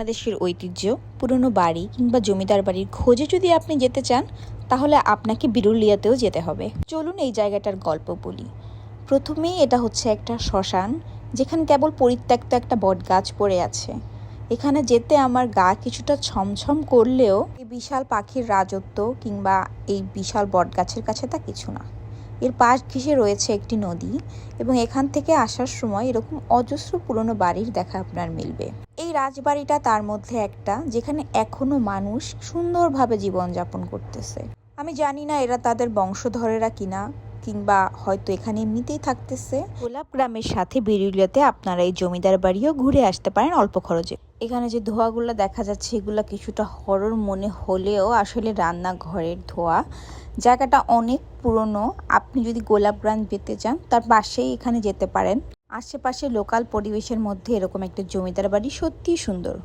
বাংলাদেশের ঐতিহ্য, পুরনো বাড়ি কিংবা জমিদার বাড়ির খোঁজে যদি আপনি যেতে চান, তাহলে আপনাকে বিরুলিয়াতেও যেতে হবে। চলুন এই জায়গাটার গল্প বলি। প্রথমেই এটা হচ্ছে একটা শ্মশান, যেখানে কেবল পরিত্যক্ত একটা বট গাছ পড়ে আছে। এখানে যেতে আমার গা কিছুটা ছমছম করলেও এই বিশাল পাখির রাজত্ব কিংবা এই বিশাল বট গাছের কাছে তা কিছু না। এর পাশ ঘেঁষে রয়েছে একটি নদী এবং এখান থেকে আসার সময় এরকম অজস্র পুরনো বাড়ির দেখা আপনার মিলবে। এই রাজবাড়িটা তার মধ্যে একটা, যেখানে এখনো মানুষ সুন্দরভাবে জীবনযাপন করতেছে। আমি জানি না এরা তাদের বংশধরেরা কিনা, কিংবা হয়তো এখানে এমনিতেই থাকতেছে। গোলাপ গ্রামের সাথে বিরুলিয়াতে আপনারা এই জমিদার বাড়িও ঘুরে আসতে পারেন অল্প খরচে। এখানে যে ধোঁয়াগুলো দেখা যাচ্ছে এগুলো কিছুটা হরর মনে হলেও আসলে রান্নাঘরের ধোঁয়া। জায়গাটা অনেক পুরনো। আপনি যদি গোলাপগ্রাম যেতে চান তার পাশেই এখানে যেতে পারেন। আশেপাশে লোকাল পরিবেশের মধ্যে এরকম একটা জমিদার বাড়ি সত্যিই সুন্দর।